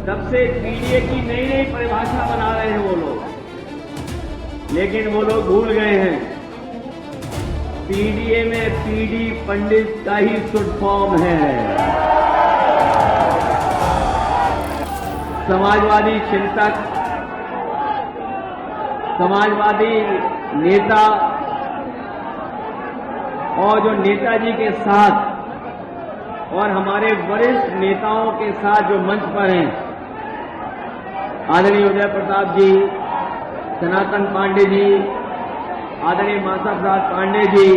तब से पीडीए की नई नई परिभाषा बना रहे हैं वो लोग, लेकिन वो लोग भूल गए हैं पीडीए में पीडी पंडित का ही शुद्ध फॉर्म है। समाजवादी चिंतक, समाजवादी नेता और जो नेताजी के साथ और हमारे वरिष्ठ नेताओं के साथ जो मंच पर हैं, आदरणीय उदय प्रताप जी, सनातन पांडे जी, आदरणीय माता प्रसाद पांडे जी,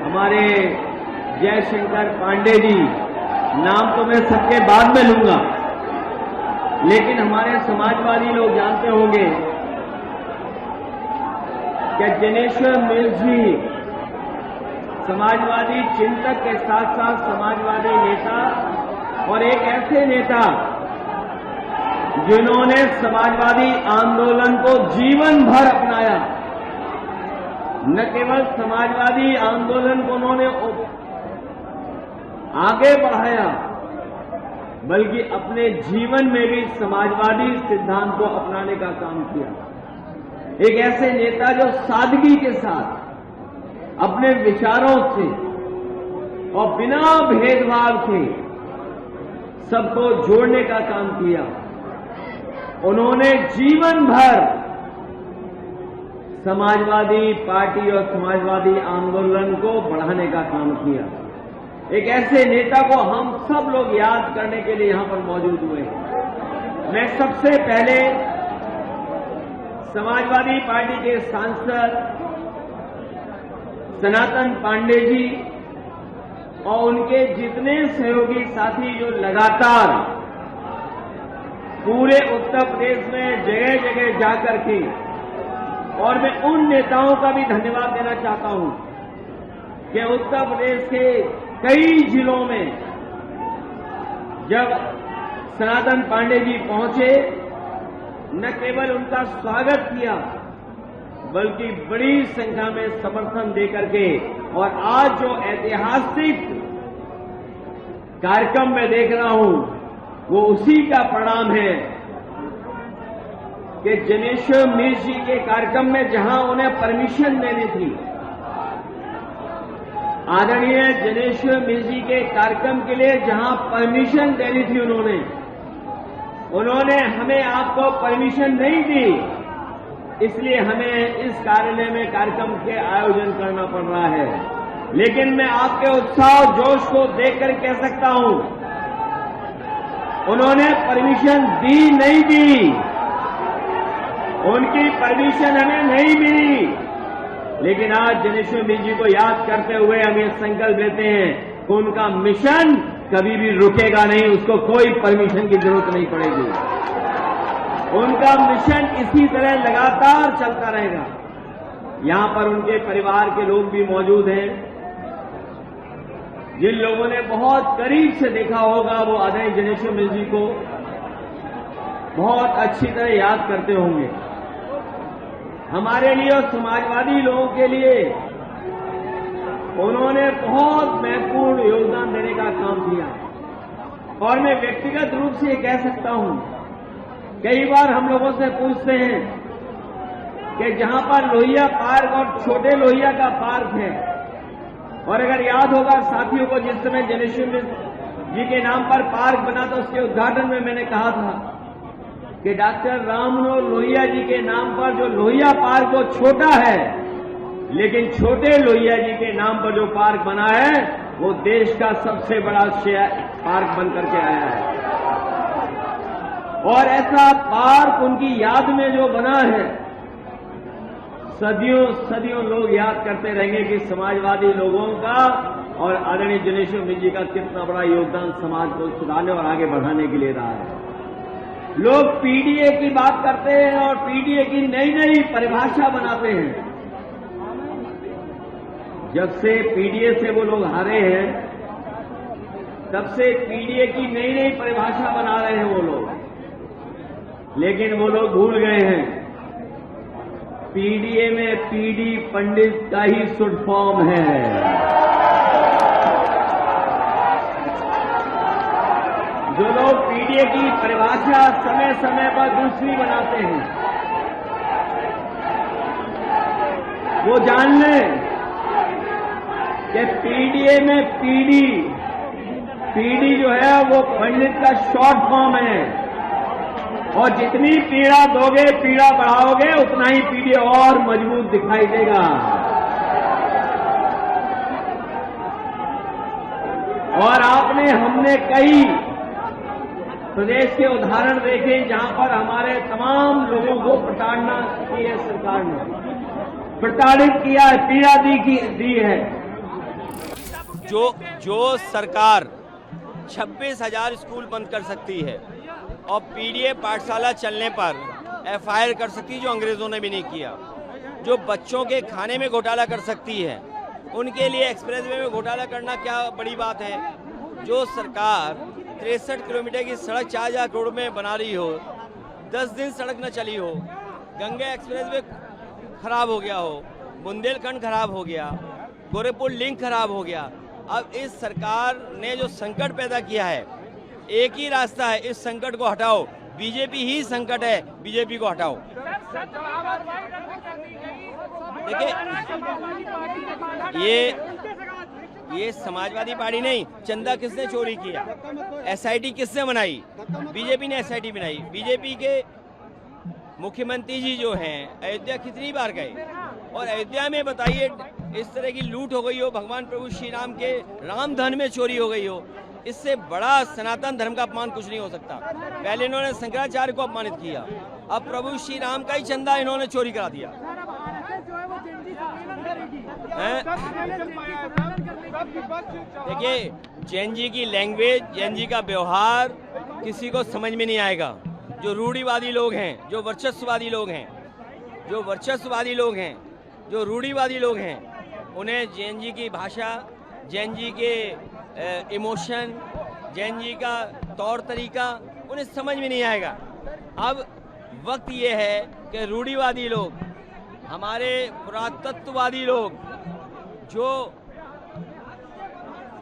हमारे जयशंकर पांडे जी, नाम तो मैं सबके बाद में लूंगा, लेकिन हमारे समाजवादी लोग जानते होंगे कि जनेश्वर मिश्र जी समाजवादी चिंतक के साथ साथ समाजवादी नेता और एक ऐसे नेता जिन्होंने समाजवादी आंदोलन को जीवन भर अपनाया। न केवल समाजवादी आंदोलन को उन्होंने आगे बढ़ाया, बल्कि अपने जीवन में भी समाजवादी सिद्धांत को अपनाने का काम किया। एक ऐसे नेता जो सादगी के साथ अपने विचारों से और बिना भेदभाव के सबको जोड़ने का काम किया। उन्होंने जीवन भर समाजवादी पार्टी और समाजवादी आंदोलन को बढ़ाने का काम किया। एक ऐसे नेता को हम सब लोग याद करने के लिए यहां पर मौजूद हुए हैं। मैं सबसे पहले समाजवादी पार्टी के सांसद सनातन पांडे जी और उनके जितने सहयोगी साथी जो लगातार पूरे उत्तर प्रदेश में जगह जगह जाकर के, और मैं उन नेताओं का भी धन्यवाद देना चाहता हूं कि उत्तर प्रदेश के कई जिलों में जब सनातन पांडे जी पहुंचे, न केवल उनका स्वागत किया बल्कि बड़ी संख्या में समर्थन देकर के, और आज जो ऐतिहासिक कार्यक्रम मैं देख रहा हूं वो उसी का परिणाम है कि जनेश्वर मिश्र जी के कार्यक्रम में जहां उन्हें परमिशन देनी थी, आदरणीय जनेश्वर मिश्र जी के कार्यक्रम के लिए जहां परमिशन देनी थी उन्होंने हमें आपको परमिशन नहीं दी, इसलिए हमें इस कार्यालय में कार्यक्रम के आयोजन करना पड़ रहा है। लेकिन मैं आपके उत्साह और जोश को देखकर कह सकता हूं, उन्होंने परमिशन दी नहीं दी, उनकी परमिशन हमें नहीं मिली। लेकिन आज जनेश्वर मिश्र जी को याद करते हुए हम ये संकल्प लेते हैं कि उनका मिशन कभी भी रुकेगा नहीं, उसको कोई परमिशन की जरूरत नहीं पड़ेगी। उनका मिशन इसी तरह लगातार चलता रहेगा। यहां पर उनके परिवार के लोग भी मौजूद हैं। जिन लोगों ने बहुत करीब से देखा होगा वो आदरणीय जनेश्वर मिश्र जी को बहुत अच्छी तरह याद करते होंगे। हमारे लिए और समाजवादी लोगों के लिए उन्होंने बहुत महत्वपूर्ण योगदान देने का काम किया। और मैं व्यक्तिगत रूप से ये कह सकता हूं, कई बार हम लोगों से पूछते हैं कि जहां पर लोहिया पार्क और छोटे लोहिया का पार्क है, और अगर याद होगा साथियों को, जिस समय जनेश्वर मिश्र जी के नाम पर पार्क बना था उसके उद्घाटन में मैंने कहा था कि डॉक्टर राममनोहर लोहिया जी के नाम पर जो लोहिया पार्क वो छोटा है, लेकिन छोटे लोहिया जी के नाम पर जो पार्क बना है वो देश का सबसे बड़ा पार्क बन करके आया है। और ऐसा पार्क उनकी याद में जो बना है, सदियों सदियों लोग याद करते रहेंगे कि समाजवादी लोगों का और आदरणीय जनेश्वर मिश्र जी का कितना बड़ा योगदान समाज को सुधारने और आगे बढ़ाने के लिए रहा है। लोग पीडीए की बात करते हैं और पीडीए की नई नई परिभाषा बनाते हैं। जब से पीडीए से वो लोग हारे हैं, तब से पीडीए की नई नई परिभाषा बना रहे हैं वो लोग, लेकिन वो लोग भूल गए हैं पीडीए में पीडी पंडित का ही शुद्ध फॉर्म है। जो लोग पीडीए पीडीए की परिभाषा समय समय पर दूसरी बनाते हैं। वो जान लें कि पीडीए में पीडी जो है वो पंडित का शॉर्ट फॉर्म है, और जितनी पीड़ा दोगे, पीड़ा बढ़ाओगे, उतना ही पीडीए और मजबूत दिखाई देगा। और हमने कई प्रदेश के उदाहरण देखे जहां पर हमारे तमाम लोगों को प्रताड़ना की है, सरकार ने प्रताड़ित किया है, पीड़ा दी है। जो सरकार 26,000 स्कूल बंद कर सकती है और पीडीए पाठशाला चलने पर एफआईआर कर सकती है, जो अंग्रेजों ने भी नहीं किया, जो बच्चों के खाने में घोटाला कर सकती है, उनके लिए एक्सप्रेसवे में घोटाला करना क्या बड़ी बात है। जो सरकार 63 किलोमीटर की सड़क 4,000 करोड़ में बना रही हो, 10 दिन सड़क न चली हो, गंगा एक्सप्रेसवे खराब हो गया हो, बुंदेलखंड खराब हो गया, गोरखपुर लिंक खराब हो गया। अब इस सरकार ने जो संकट पैदा किया है, एक ही रास्ता है, इस संकट को हटाओ। बीजेपी ही संकट है, बीजेपी को हटाओ। देखिए, ये समाजवादी पार्टी नहीं। चंदा किसने चोरी किया? एसआईटी किसने बनाई? बीजेपी ने एसआईटी बनाई। बीजेपी के मुख्यमंत्री जी जो हैं अयोध्या कितनी बार गए, और अयोध्या में बताइए इस तरह की लूट हो गई हो, भगवान प्रभु श्री राम के राम धन में चोरी हो गई हो, इससे बड़ा सनातन धर्म का अपमान कुछ नहीं हो सकता। पहले इन्होंने शंकराचार्य को अपमानित किया, अब प्रभु श्री राम का ही चंदा इन्होंने चोरी करा दिया। देखिए, जैन जी की लैंग्वेज, जैन जी का व्यवहार किसी को समझ में नहीं आएगा। जो रूढ़िवादी लोग हैं, जो वर्चस्ववादी लोग हैं, जो रूढ़िवादी लोग हैं, उन्हें जैन जी की भाषा, जैन जी के इमोशन, जैन जी का तौर तरीका उन्हें समझ में नहीं आएगा। अब वक्त ये है कि रूढ़िवादी लोग, हमारे पुरातत्ववादी लोग, जो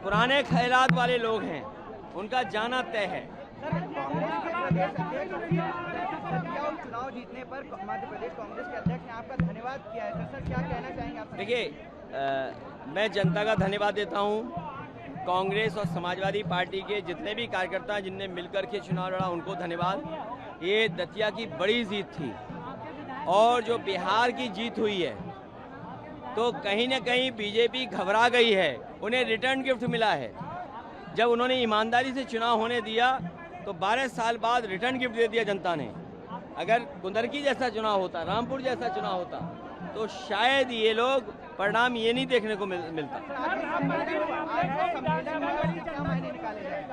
पुराने ख्यालात वाले लोग हैं, उनका जाना तय है। चुनाव जीतने पर मध्य प्रदेश कांग्रेस के अध्यक्ष ने आपका धन्यवाद किया है, सर क्या कहना चाहेंगे आप? देखिए, मैं जनता का धन्यवाद देता हूं। कांग्रेस और समाजवादी पार्टी के जितने भी कार्यकर्ता जिनने मिलकर के चुनाव लड़ा, उनको धन्यवाद। ये दतिया की बड़ी जीत थी, और जो बिहार की जीत हुई है, तो कहीं न कहीं बीजेपी घबरा गई है। उन्हें रिटर्न गिफ्ट मिला है। जब उन्होंने ईमानदारी से चुनाव होने दिया, तो 12 साल बाद रिटर्न गिफ्ट दे दिया जनता ने। अगर कुंदरकी जैसा चुनाव होता, रामपुर जैसा चुनाव होता, तो शायद ये लोग परिणाम ये नहीं देखने को मिलता।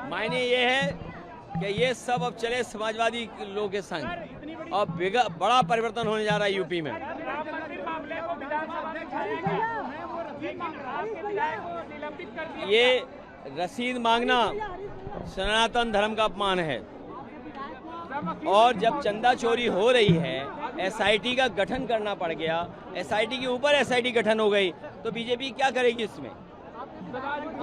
मायने ये है कि ये सब अब चले समाजवादी लोगों के संग, और बड़ा परिवर्तन होने जा रहा है यूपी में। ये रसीद मांगना सनातन धर्म का अपमान है, और जब चंदा चोरी हो रही है, एसआईटी का गठन करना पड़ गया, एसआईटी के ऊपर एसआईटी गठन हो गई, तो बीजेपी क्या करेगी इसमें?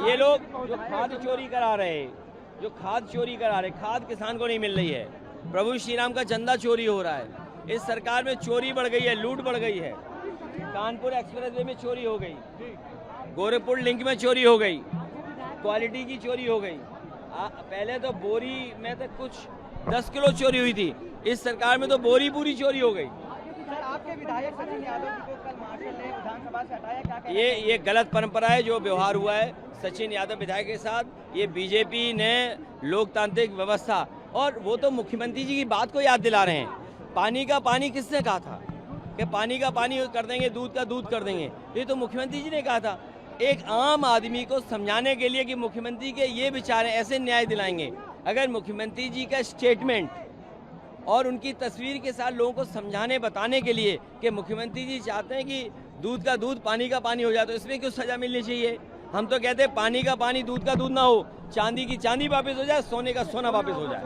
ये लोग जो खाद चोरी करा रहे, खाद किसान को नहीं मिल रही है, प्रभु श्री राम का चंदा चोरी हो रहा है, इस सरकार में चोरी बढ़ गई है, लूट बढ़ गई है। कानपुर एक्सप्रेसवे में चोरी हो गई, गोरखपुर लिंक में चोरी हो गई, क्वालिटी की चोरी हो गई। पहले तो बोरी में तो कुछ 10 किलो चोरी हुई थी, इस सरकार में तो बोरी पूरी चोरी हो गई। सर, आपके विधायक सचिन यादव जी को कल मार्शल ने विधानसभा से हटाया, क्या ये गलत परंपरा है जो व्यवहार हुआ है सचिन यादव विधायक के साथ। ये बीजेपी ने लोकतांत्रिक व्यवस्था, और वो तो मुख्यमंत्री जी की बात को याद दिला रहे हैं। पानी का पानी किसने कहा था कि पानी का पानी कर देंगे, दूध का दूध कर देंगे? ये तो मुख्यमंत्री जी ने कहा था। एक आम आदमी को समझाने के लिए कि मुख्यमंत्री के ये विचार हैं, ऐसे न्याय दिलाएंगे। अगर मुख्यमंत्री जी का स्टेटमेंट और उनकी तस्वीर के साथ लोगों को समझाने बताने के लिए कि मुख्यमंत्री जी चाहते हैं कि दूध का दूध पानी का पानी हो जाए, तो इसमें क्यों सजा मिलनी चाहिए? हम तो कहते हैं पानी का पानी दूध का दूध ना हो, चांदी की चांदी वापस हो जाए, सोने का सोना वापस हो जाए।